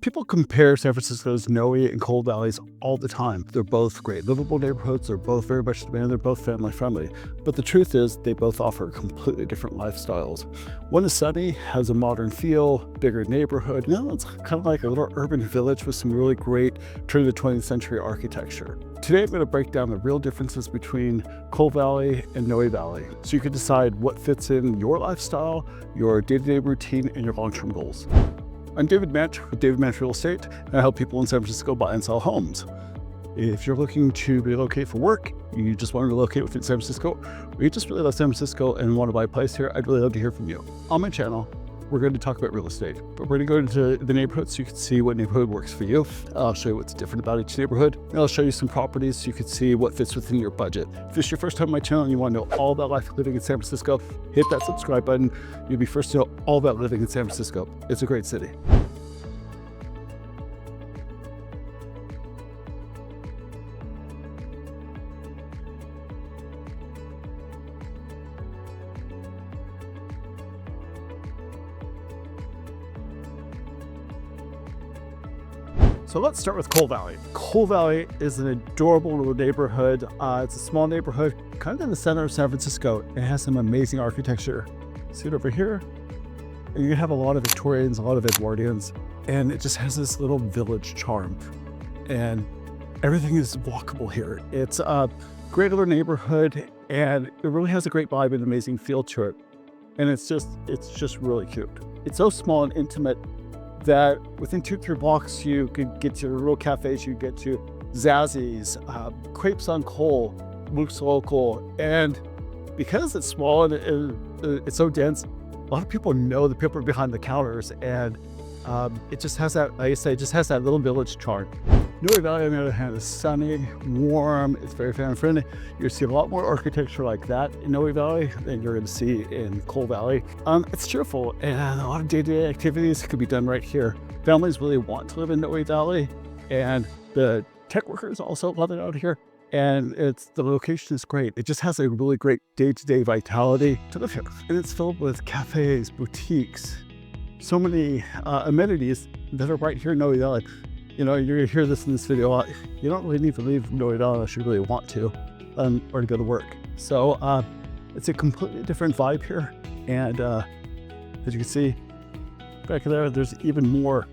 People compare San Francisco's Noe and Coal Valleys all the time. They're both great livable neighborhoods. They're both very much demanded. They're both family friendly. But the truth is they both offer completely different lifestyles. One is sunny, has a modern feel, bigger neighborhood. It's kind of like a little urban village with some really great turn of the 20th century architecture. Today I'm going to break down the real differences between Coal Valley and Noe Valley so you can decide what fits in your lifestyle, your day-to-day routine, and your long-term goals. I'm David Manch with David Manch Real Estate, and I help people in San Francisco buy and sell homes. If you're looking to relocate for work, you just want to relocate within San Francisco, or you just really love San Francisco and want to buy a place here, I'd really love to hear from you. On my channel, we're going to talk about real estate, but we're going to go into the neighborhood so you can see what neighborhood works for you. I'll show you what's different about each neighborhood, and I'll show you some properties so you can see what fits within your budget. If this is your first time on my channel and you want to know all about life living in San Francisco, hit that subscribe button. You'll be first to know all about living in San Francisco. It's a great city. So let's start with Coal Valley. Coal Valley is an adorable little neighborhood. It's a small neighborhood, kind of in the center of San Francisco. It has some amazing architecture. See it over here? And you have a lot of Victorians, a lot of Edwardians, and it just has this little village charm. And everything is walkable here. It's a great little neighborhood, and it really has a great vibe and amazing feel to it. And it's just really cute. It's so small and intimate that within 2-3 blocks, you could get to little cafes, you get to Zazzy's, Crepes on Coal, Luke's Local. And because it's small and it's so dense, a lot of people know the people behind the counters, and it just has that, like I say, it just has that little village charm. Noe Valley, on the other hand, is sunny, warm, it's very family friendly. You'll see a lot more architecture like that in Noe Valley than you're going to see in Coal Valley. It's cheerful, and a lot of day-to-day activities can be done right here. Families really want to live in Noe Valley, and the tech workers also love it out here. And the location is great. It just has a really great day-to-day vitality to live here. And it's filled with cafes, boutiques, so many amenities that are right here in Noe Valley. You know, you're going to hear this in this video a lot. You don't really need to leave Noe Valley unless you really want to, or to go to work. So it's a completely different vibe here. And as you can see back there, there's even more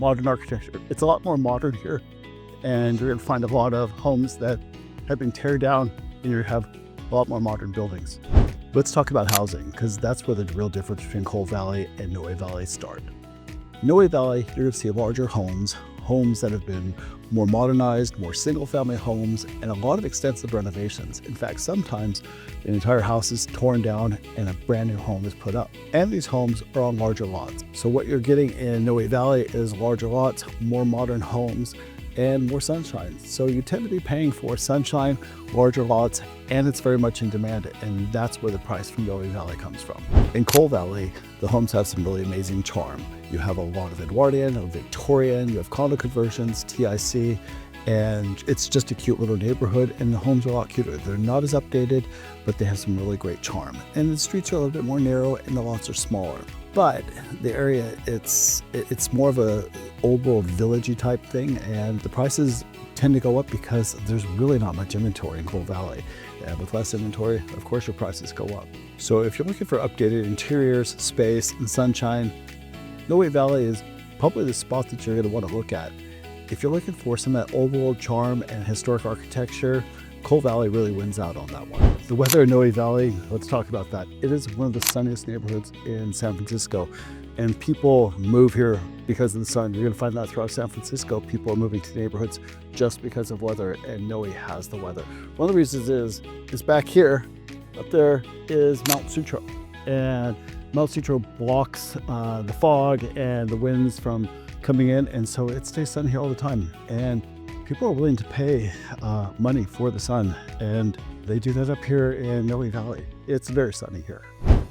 modern architecture. It's a lot more modern here. And you're going to find a lot of homes that have been teared down, and you have a lot more modern buildings. Let's talk about housing, because that's where the real difference between Coal Valley and Noe Valley start. Noe Valley, you're going to see larger homes that have been more modernized, more single-family homes, and a lot of extensive renovations. In fact, sometimes an entire house is torn down and a brand new home is put up. And these homes are on larger lots. So what you're getting in Noe Valley is larger lots, more modern homes, and more sunshine. So you tend to be paying for sunshine, larger lots, and it's very much in demand, and that's where the price from Noe Valley comes from. In Coal Valley, the homes have some really amazing charm. You have a lot of Edwardian, a Victorian, you have condo conversions, TIC, and it's just a cute little neighborhood, and the homes are a lot cuter. They're not as updated, but they have some really great charm. And the streets are a little bit more narrow and the lots are smaller. But the area, it's more of a old world villagey type thing, and the prices tend to go up because there's really not much inventory in Coal Valley. And with less inventory, of course, your prices go up. So if you're looking for updated interiors, space, and sunshine, Noe Valley is probably the spot that you're going to want to look at. If you're looking for some of that old world charm and historic architecture, Coal Valley really wins out on that one. The weather in Noe Valley, let's talk about that. It is one of the sunniest neighborhoods in San Francisco, and people move here because of the sun. You're going to find that throughout San Francisco. People are moving to neighborhoods just because of weather, and Noe has the weather. One of the reasons is back here, up there is Mount Sutro, and Mount Sutro blocks the fog and the winds from coming in, and so it stays sunny here all the time. And people are willing to pay money for the sun, and they do that up here in Noe Valley. It's very sunny here.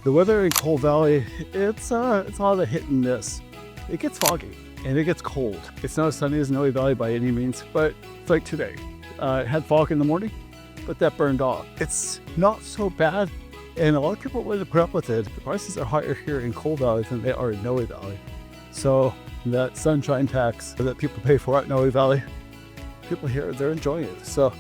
The weather in Coal Valley, it's a lot of hit and miss. It gets foggy and it gets cold. It's not as sunny as Noe Valley by any means, but it's like today. It had fog in the morning, but that burned off. It's not so bad, and a lot of people are willing to put up with it. The prices are higher here in Coal Valley than they are in Noe Valley. So that sunshine tax that people pay for at Noe Valley. People here, they're enjoying it. So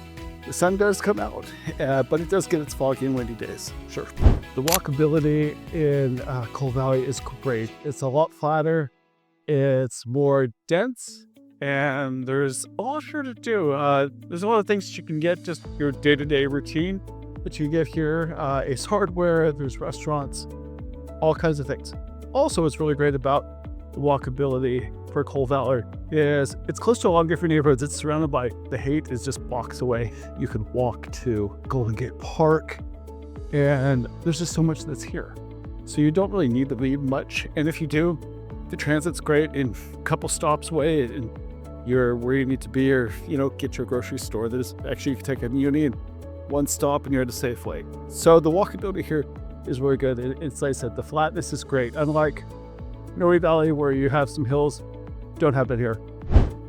the sun does come out, but it does get its foggy and windy days, sure. The walkability in Coal Valley is great. It's a lot flatter, it's more dense, and there's a lot here to do. There's a lot of things that you can get, just your day-to-day routine that you get here. Ace Hardware, there's restaurants, all kinds of things. Also, what's really great about the walkability for Coal Valley is it's close to a lot of different neighborhoods. It's surrounded by the Haight is just blocks away. You can walk to Golden Gate Park, and there's just so much that's here. So you don't really need to leave much. And if you do, the transit's great. In a couple stops away, and you're where you need to be, or get your grocery store. There's actually, you can take a Muni and one stop and you're at a Safeway. So the walkability here is really good. It's like I said, the flatness is great. Unlike Noe Valley, where you have some hills, don't have that here.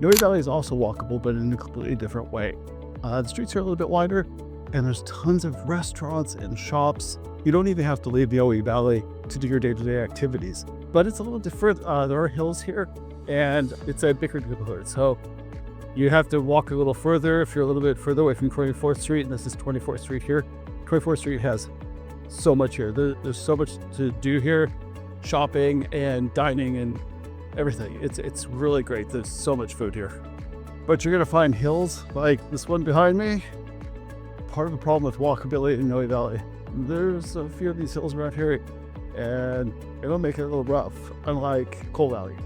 Noe Valley is also walkable, but in a completely different way. The streets are a little bit wider, and there's tons of restaurants and shops. You don't even have to leave Noe Valley to do your day-to-day activities. But it's a little different. There are hills here, and it's a bigger neighborhood. So you have to walk a little further if you're a little bit further away from 24th Street, and this is 24th Street here. 24th Street has so much here. There's so much to do here. Shopping and dining and everything. It's really great. There's so much food here. But you're gonna find hills like this one behind me. Part of the problem with walkability in Noe Valley. There's a few of these hills around here, and it'll make it a little rough, unlike Coal Valley.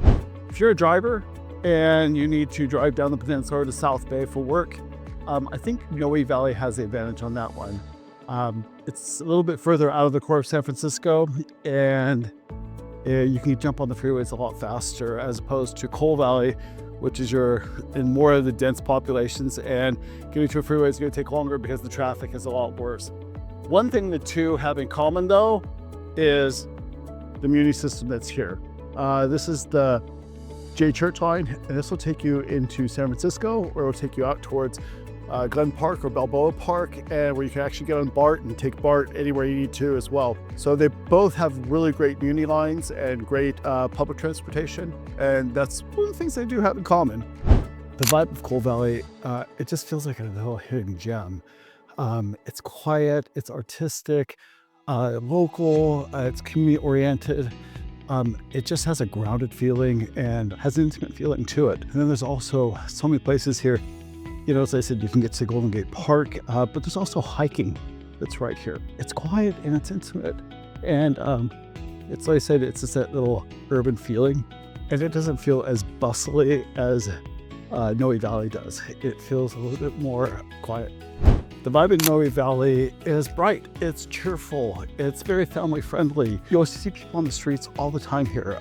If you're a driver and you need to drive down the peninsula to South Bay for work, I think Noe Valley has the advantage on that one. It's a little bit further out of the core of San Francisco, and you can jump on the freeways a lot faster, as opposed to Coal Valley, which is in more of the dense populations, and getting to a freeway is going to take longer because the traffic is a lot worse. One thing the two have in common, though, is the Muni system that's here. This is the J Church line, and this will take you into San Francisco, or it will take you out towards Glen Park or Balboa Park, and where you can actually get on BART and take BART anywhere you need to as well. So they both have really great Muni lines and great public transportation, and that's one of the things they do have in common. The vibe of Coal Valley, it just feels like a little hidden gem. It's quiet, it's artistic, local, it's community-oriented. It just has a grounded feeling and has an intimate feeling to it. And then there's also so many places here. As I said, you can get to Golden Gate Park, but there's also hiking that's right here. It's quiet and it's intimate. And it's like I said, it's just that little urban feeling. And it doesn't feel as bustly as Noe Valley does. It feels a little bit more quiet. The vibe in Noe Valley is bright, it's cheerful, it's very family friendly. You'll see people on the streets all the time here,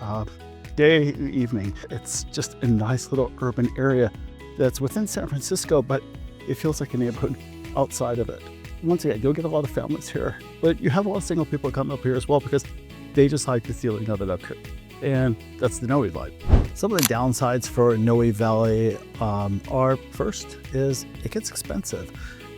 day and evening. It's just a nice little urban area that's within San Francisco, but it feels like a neighborhood outside of it. Once again, you'll get a lot of families here, but you have a lot of single people come up here as well because they just like the feeling of it up here. And that's the Noe vibe. Some of the downsides for Noe Valley are, first is it gets expensive.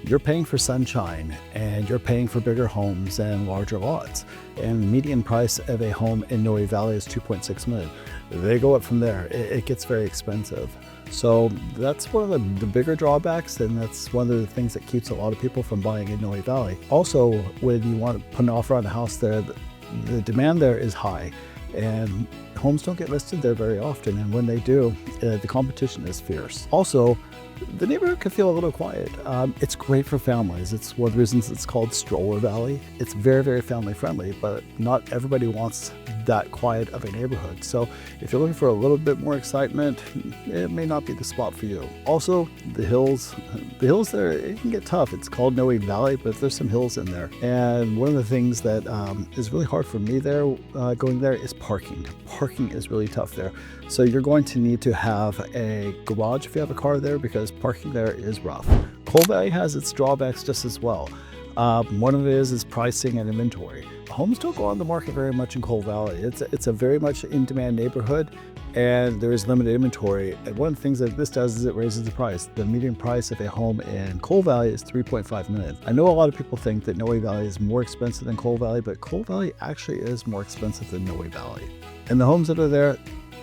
You're paying for sunshine, and you're paying for bigger homes and larger lots. And the median price of a home in Noe Valley is $2.6 million. They go up from there. It gets very expensive. So that's one of the bigger drawbacks, and that's one of the things that keeps a lot of people from buying in Noe Valley. Also, when you want to put an offer on a house there, the demand there is high, and homes don't get listed there very often, and when they do, the competition is fierce. Also, the neighborhood can feel a little quiet. It's great for families. It's one of the reasons it's called Stroller Valley. It's very, very family friendly, but not everybody wants that quiet of a neighborhood. So if you're looking for a little bit more excitement, it may not be the spot for you. Also, the hills there, it can get tough. It's called Noe Valley, but there's some hills in there. And one of the things that is really hard for me there, going there, is parking. Parking is really tough there. So you're going to need to have a garage if you have a car there, because parking there is rough. Coal Valley has its drawbacks just as well. One of it is pricing and inventory. Homes don't go on the market very much in Coal Valley. It's a very much in-demand neighborhood, and there is limited inventory. And one of the things that this does is it raises the price. The median price of a home in Coal Valley is $3.5 million. I know a lot of people think that Noe Valley is more expensive than Coal Valley, but Coal Valley actually is more expensive than Noe Valley. And the homes that are there,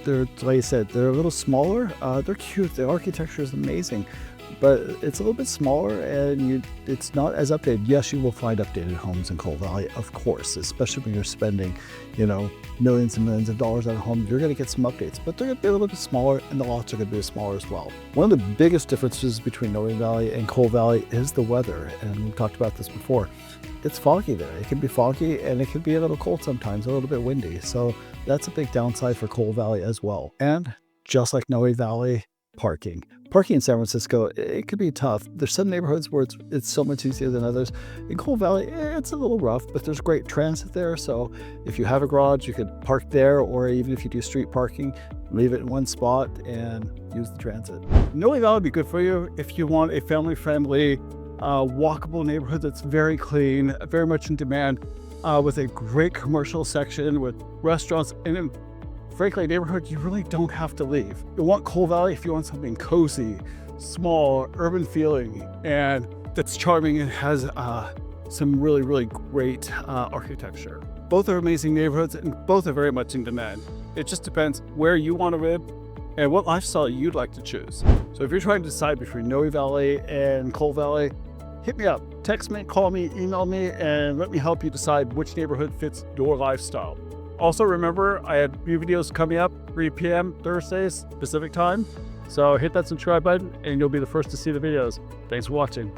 They're, like I said, they're a little smaller. They're cute. The architecture is amazing, but it's a little bit smaller and it's not as updated. Yes, you will find updated homes in Coal Valley, of course, especially when you're spending, millions and millions of dollars on a home. You're going to get some updates, but they're going to be a little bit smaller, and the lots are going to be smaller as well. One of the biggest differences between Noe Valley and Coal Valley is the weather, and we've talked about this before. It's foggy there. It can be foggy, and it can be a little cold sometimes, a little bit windy. So that's a big downside for Coal Valley as well. And just like Noe Valley, parking. Parking in San Francisco, it could be tough. There's some neighborhoods where it's so much easier than others. In Coal Valley, it's a little rough, but there's great transit there. So if you have a garage, you could park there, or even if you do street parking, leave it in one spot and use the transit. Noe Valley would be good for you if you want a family-friendly, walkable neighborhood that's very clean, very much in demand, with a great commercial section with restaurants, and frankly, a neighborhood you really don't have to leave. You want Coal Valley if you want something cozy, small, urban feeling, and that's charming and has some really, really great architecture. Both are amazing neighborhoods, and both are very much in demand. It just depends where you want to live and what lifestyle you'd like to choose. So if you're trying to decide between Noe Valley and Coal Valley, hit me up, text me, call me, email me, and let me help you decide which neighborhood fits your lifestyle. Also, remember, I have new videos coming up 3 p.m. Thursdays Pacific time. So hit that subscribe button and you'll be the first to see the videos. Thanks for watching.